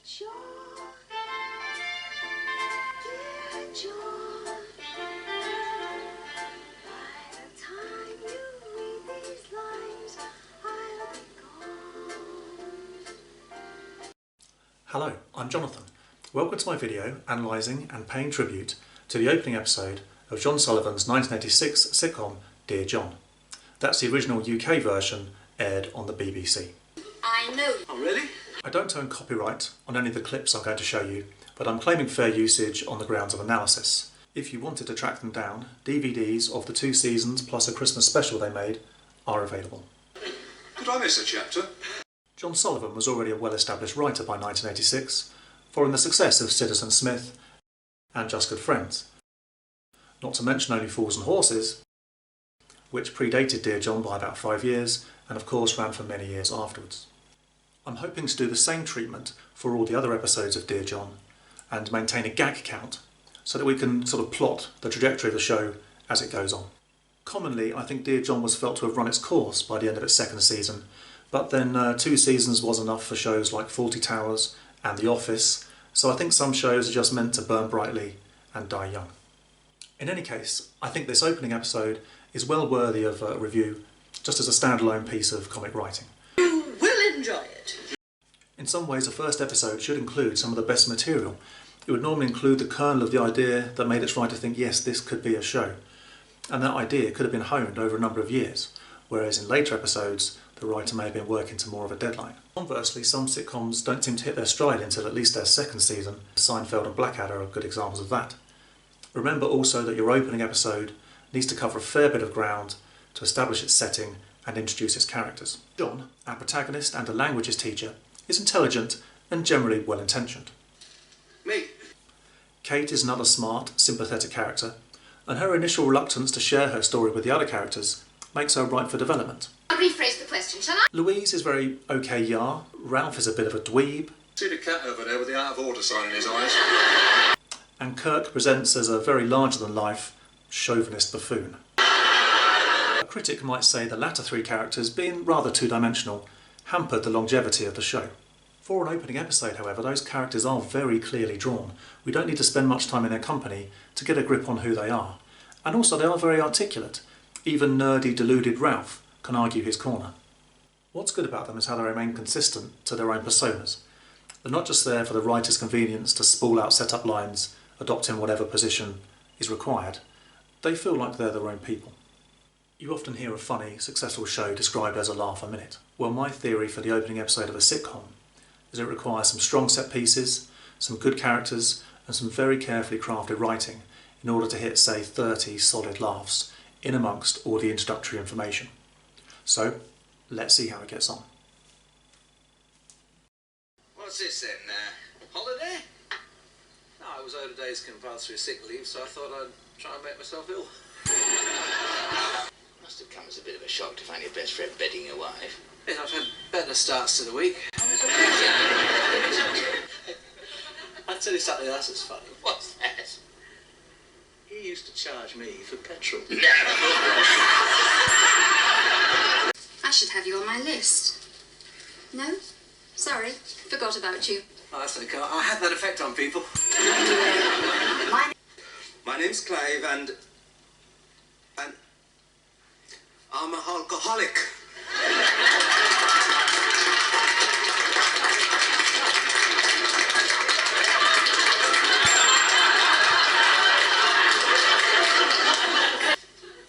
John, dear John, by the time you read these lines, I'll be gone. Hello, I'm Jonathan. Welcome to my video analysing and paying tribute to the opening episode of John Sullivan's 1986 sitcom Dear John. That's the original UK version aired on the BBC. I know. Oh, really? I don't own copyright on any of the clips I'm going to show you, but I'm claiming fair usage on the grounds of analysis. If you wanted to track them down, DVDs of the 2 seasons plus a Christmas special they made are available. Did I miss a chapter? John Sullivan was already a well-established writer by 1986, following the success of Citizen Smith and Just Good Friends. Not to mention Only Fools and Horses, which predated Dear John by about 5 years and of course ran for many years afterwards. I'm hoping to do the same treatment for all the other episodes of Dear John and maintain a gag count so that we can sort of plot the trajectory of the show as it goes on. Commonly, I think Dear John was felt to have run its course by the end of its 2nd season, but then 2 seasons was enough for shows like Fawlty Towers and The Office, so I think some shows are just meant to burn brightly and die young. In any case, I think this opening episode is well worthy of a review, just as a standalone piece of comic writing. You will enjoy it. In some ways, the first episode should include some of the best material. It would normally include the kernel of the idea that made its writer think, yes, this could be a show. And that idea could have been honed over a number of years, whereas in later episodes, the writer may have been working to more of a deadline. Conversely, some sitcoms don't seem to hit their stride until at least their 2nd season. Seinfeld and Blackadder are good examples of that. Remember also that your opening episode needs to cover a fair bit of ground to establish its setting and introduce its characters. John, our protagonist and a languages teacher, is intelligent and generally well-intentioned. Me? Kate is another smart, sympathetic character, and her initial reluctance to share her story with the other characters makes her ripe for development. I'll rephrase the question, shall I? Louise is very okay-yah, Ralph is a bit of a dweeb, See the cat over there with the out of order sign in his eyes? and Kirk presents as a very larger-than-life, chauvinist buffoon. A critic might say the latter 3 characters, being rather two-dimensional, hampered the longevity of the show. For an opening episode, however, those characters are very clearly drawn. We don't need to spend much time in their company to get a grip on who they are. And also they are very articulate. Even nerdy, deluded Ralph can argue his corner. What's good about them is how they remain consistent to their own personas. They're not just there for the writer's convenience to spool out set-up lines, adopting whatever position is required. They feel like they're their own people. You often hear a funny, successful show described as a laugh a minute. Well, my theory for the opening episode of a sitcom is it requires some strong set pieces, some good characters, and some very carefully crafted writing in order to hit, say, 30 solid laughs in amongst all the introductory information. So, let's see how it gets on. What's this then? Holiday? No, it was over days compulsory sick leave, so I thought I'd try and make myself ill. Must have come as a bit of a shock to find your best friend bedding your wife. Yeah, I've had better starts to the week. I'll tell you something else that's funny. What's that? He used to charge me for petrol. I should have you on my list. No? Sorry, forgot about you. Oh, that's okay. I had that effect on people. My name's Clive and I'm a alcoholic.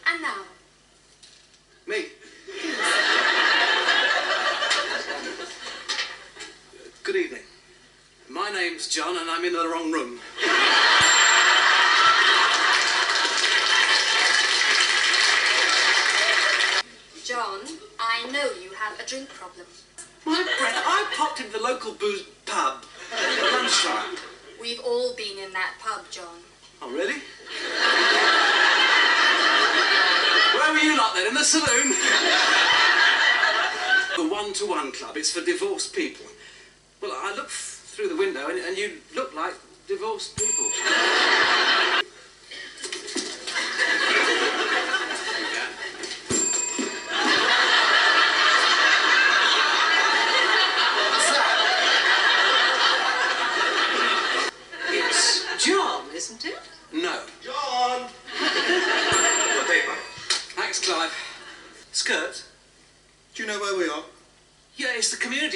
And now? Me? Good evening. My name's John and I'm in the wrong room. John, I know you have a drink problem. My friend, I popped into the local booze pub at lunchtime. We've all been in that pub, John. Oh, really? Where were you lot then? In the saloon? The one-to-one club. It's for divorced people. Well, I looked through the window and you look like divorced people.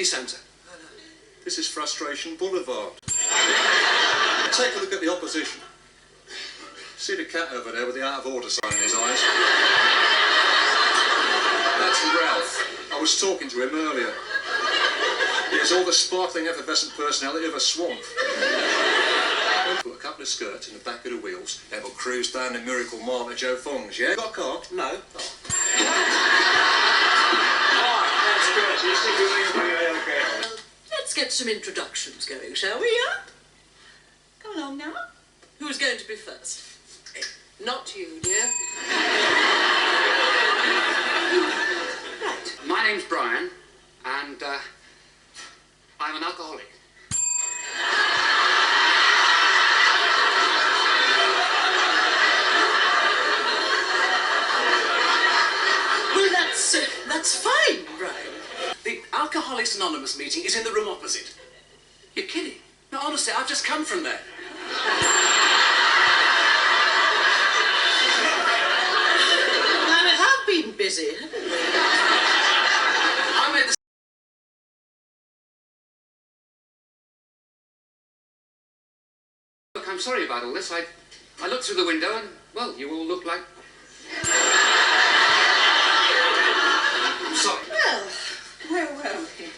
city centre. This is Frustration Boulevard. Take a look at the opposition. See the cat over there with the out of order sign in his eyes? That's Ralph. I was talking to him earlier. He has all the sparkling, effervescent personality of a swamp. Put a couple of skirts in the back of the wheels, then we'll cruise down the Miracle Mile to Joe Fong's, yeah? Got a car? No. Oh. That's good. You think you're okay? Let's get some introductions going, shall we, yeah? Come along now. Who's going to be first? Not you, dear. Right. My name's Brian, and I'm an alcoholic. Well, that's fine, Brian. The Alcoholics Anonymous meeting is in the room opposite. You're kidding? No, honestly, I've just come from there. I have been busy. I made the... Look, I'm sorry about all this. I looked through the window and, well, you all look like... I'm sorry. Well, where were we?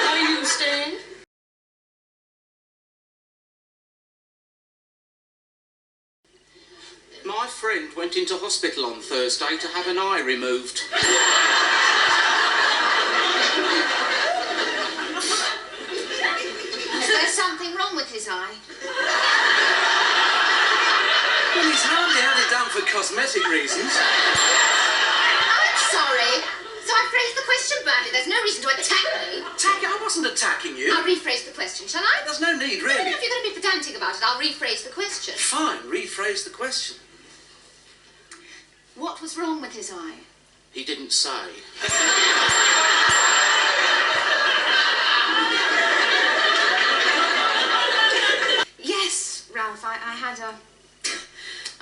Are you staying? My friend went into hospital on Thursday to have an eye removed. Is there something wrong with his eye? Well, he's hardly had it done for cosmetic reasons. I'm sorry. So I phrased the question badly. There's no reason to attack me. I wasn't attacking you. I'll rephrase the question, shall I? There's no need, No, really. if you're going to be pedantic about it, I'll rephrase the question. Fine, rephrase the question. What was wrong with his eye? He didn't say. Yes, Ralph, I had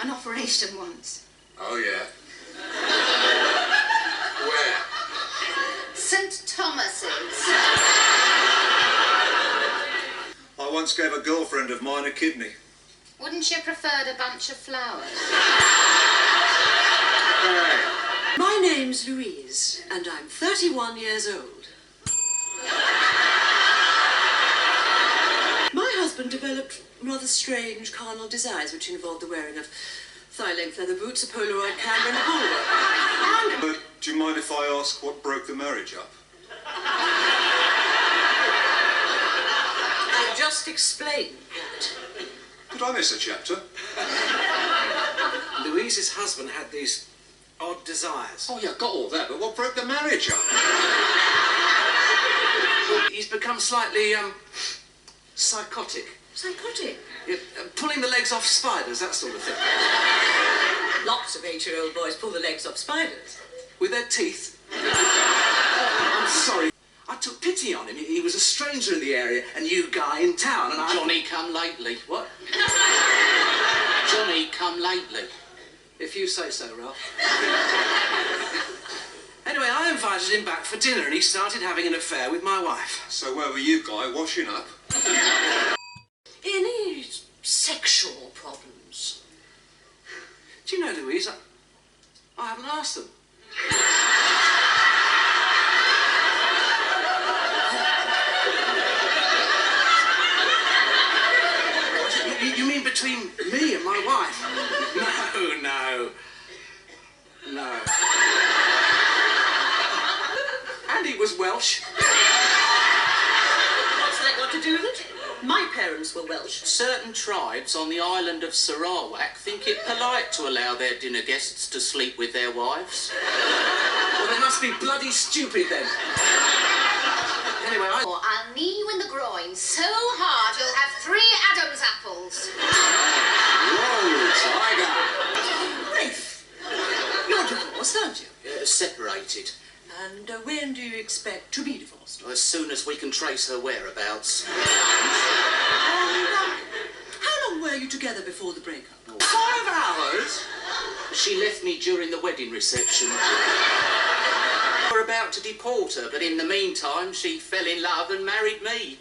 an operation once. Oh, yeah. Where? St. Thomas's. I once gave a girlfriend of mine a kidney. Wouldn't you preferred a bunch of flowers? My name's Louise, and I'm 31 years old. My husband developed rather strange carnal desires which involved the wearing of thigh-length leather boots, a Polaroid camera, and a bulwark. Do you mind if I ask what broke the marriage up? I just explained that. Did I miss a chapter? Louise's husband had these odd desires. Oh, yeah, got all that, but what broke the marriage up? Well, he's become slightly, psychotic. Psychotic. Yeah, pulling the legs off spiders, that sort of thing. Lots of 8-year-old boys pull the legs off spiders. With their teeth. I'm sorry. I took pity on him. He was a stranger in the area, a new guy in town, and Johnny come lately. What? Johnny come lately. If you say so, Ralph. Anyway, I invited him back for dinner, and he started having an affair with my wife. So where were you, Guy, washing up? Any sexual problems? Do you know, Louise, I haven't asked them. You mean between me and my wife? No. And he was Welsh. What's that got to do with it? My parents were Welsh. Certain tribes on the island of Sarawak think it polite to allow their dinner guests to sleep with their wives. Well, they must be bloody stupid then. Anyway, I'll knee you in the groin so hard you'll have 3 Adam's apples. Whoa, Tiger! Rafe, you're divorced, aren't you? separated. And when do you expect to be divorced? As soon as we can trace her whereabouts. How long were you together before the breakup? 5 hours? She left me during the wedding reception. We're about to deport her, but in the meantime, she fell in love and married me.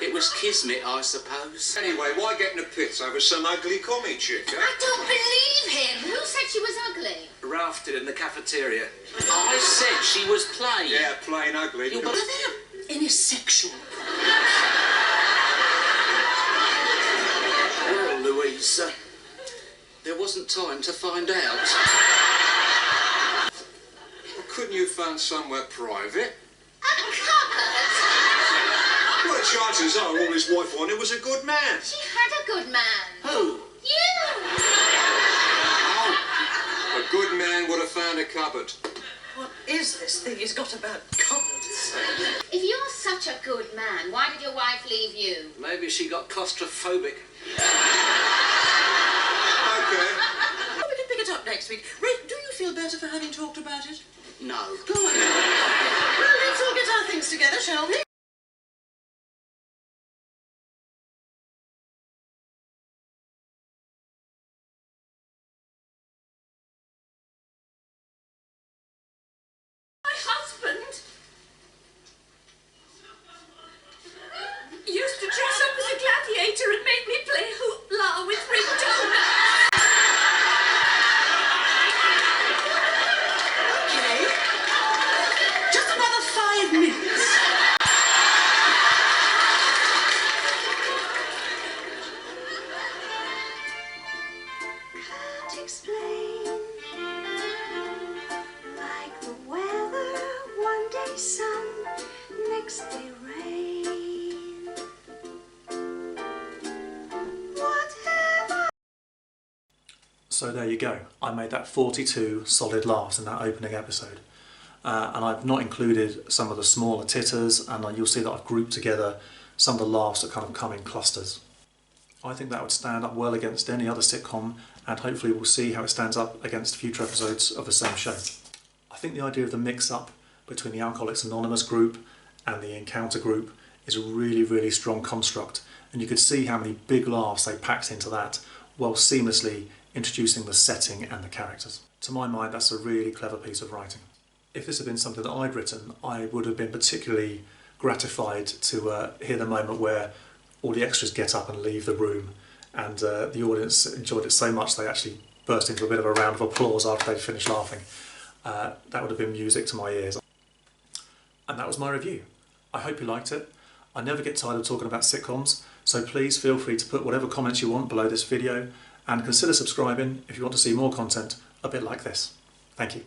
It was kismet, I suppose. Anyway, why get in the pits over some ugly commie chick, huh? I don't believe him. Who said she was ugly? Ralph did in the cafeteria. I said she was plain. Yeah, plain ugly. Are there any sexual? Well, Louise, there wasn't time to find out. Couldn't you find somewhere private? A cupboard? Well, the chances are all his wife wanted was a good man. She had a good man. Who? You! A good man would have found a cupboard. What is this thing he's got about cupboards? If you're such a good man, why did your wife leave you? Maybe she got claustrophobic. Okay. We can pick it up next week. Ray, do you feel better for having talked about it? No. Good. Well, let's all get our things together, shall we? My husband used to dress up as a gladiator and make me play hoopla with ringtones. Okay. Just another 5 minutes. Can't explain. Like the weather, one day sun, next day rain. Whatever. So there you go. I made that 42 solid laughs in that opening episode. And I've not included some of the smaller titters, and you'll see that I've grouped together some of the laughs that kind of come in clusters. I think that would stand up well against any other sitcom, and hopefully we'll see how it stands up against future episodes of the same show. I think the idea of the mix-up between the Alcoholics Anonymous group and the Encounter group is a really, really strong construct, and you could see how many big laughs they packed into that while seamlessly introducing the setting and the characters. To my mind, that's a really clever piece of writing. If this had been something that I'd written, I would have been particularly gratified to hear the moment where all the extras get up and leave the room, and the audience enjoyed it so much they actually burst into a bit of a round of applause after they'd finished laughing. That would have been music to my ears. And that was my review. I hope you liked it. I never get tired of talking about sitcoms, so please feel free to put whatever comments you want below this video, and consider subscribing if you want to see more content a bit like this. Thank you.